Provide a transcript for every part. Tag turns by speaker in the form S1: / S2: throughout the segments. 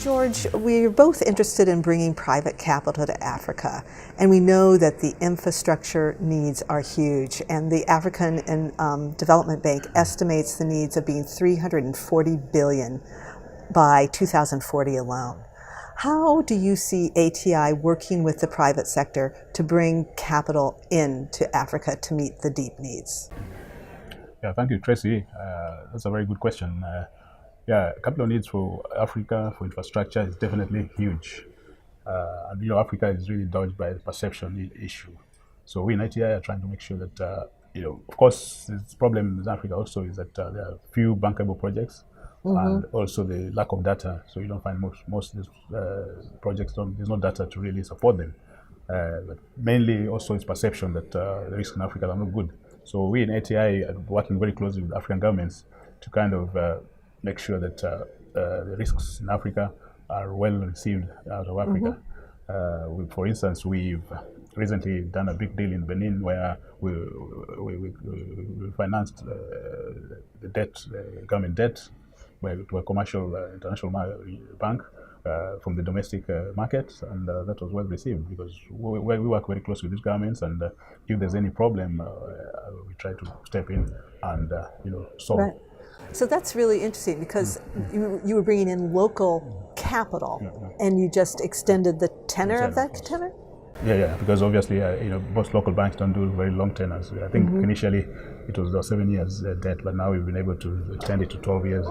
S1: George, we're both interested in bringing private capital to Africa, and we know that the infrastructure needs are huge, and the African Development Bank estimates the needs of being $340 billion by 2040 alone. How do you see ATI working with the private sector to bring capital into Africa to meet the deep needs?
S2: Yeah, thank you, Tracey. That's a very good question. Capital needs for Africa for infrastructure is definitely huge. And Africa is really dodged by the perception issue. So we in ITI are trying to make sure that, of course, the problem in Africa also is that there are few bankable projects, and also the lack of data. So you don't find most of these projects, there's no data to really support them. But mainly also it's perception that the risks in Africa are not good. So we in ATI are working very closely with African governments to kind of make sure that the risks in Africa are well received out of Africa. For instance, we've recently done a big deal in Benin where we financed the debt, government debt, to a commercial international bank from the domestic market, and that was well received because we work very closely with these governments, and if there's any problem, we try to step in and solve.
S1: Right. So that's really interesting because you were bringing in local capital, and you just extended the tenor of that tenor?
S2: Yeah, because obviously, most local banks don't do very long tenors. I think initially it was 7 years debt, but now we've been able to extend it to 12 years.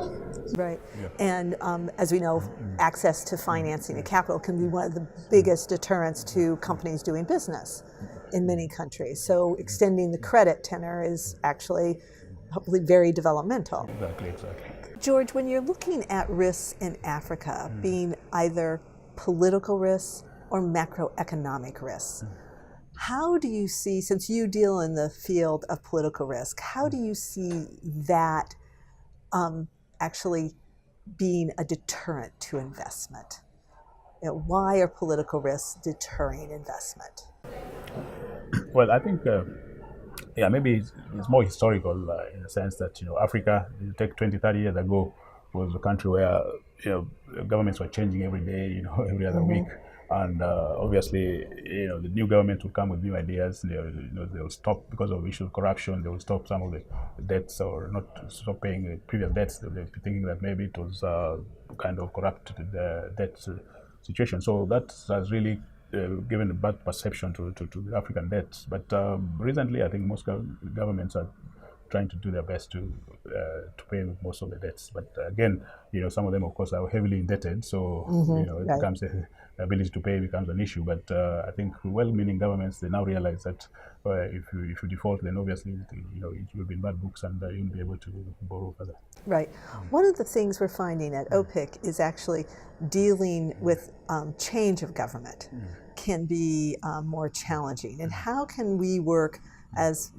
S1: Right. Yeah. And as we know, access to financing and capital can be one of the biggest deterrents to companies doing business in many countries. So extending the credit tenor is actually hopefully very developmental.
S2: Exactly.
S1: George, when you're looking at risks in Africa, being either political risks or macroeconomic risks, how do you see, since you deal in the field of political risk, how do you see that actually being a deterrent to investment? Why are political risks deterring investment?
S2: Well, I think maybe it's more historical in the sense that Africa, you take 20, 30 years ago, was a country where governments were changing every day, every other week. And obviously, the new government will come with new ideas. They'll stop because of issues of corruption. They will stop some of the debts or not stop paying the previous debts. They'll be thinking that maybe it was kind of corrupted debt situation. So that has really given a bad perception to the African debts. But recently, I think most governments are trying to do their best to pay most of the debts. But again, some of them, of course, are heavily indebted. So it becomes the ability to pay becomes an issue. But I think well-meaning governments, they now realize that if you default, then obviously it will be in bad books, and you won't be able to borrow further.
S1: Right. One of the things we're finding at OPIC is actually dealing with change of government can be more challenging. And how can we work as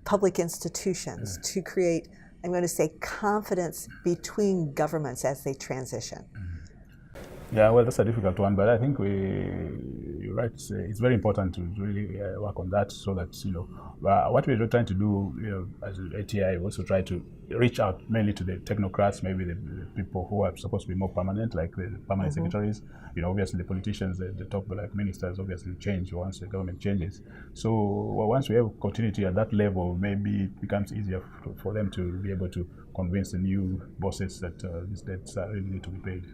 S1: public institutions to create, I'm going to say, confidence between governments as they transition?
S2: Yeah, well, that's a difficult one, but I think you're right. It's very important to really work on that, so that what we're trying to do, as ATI, we also try to reach out mainly to the technocrats, maybe the people who are supposed to be more permanent, like the permanent secretaries. Obviously the politicians, the top like ministers, obviously change once the government changes. So once we have continuity at that level, maybe it becomes easier for them to be able to convince the new bosses that these debts really need to be paid.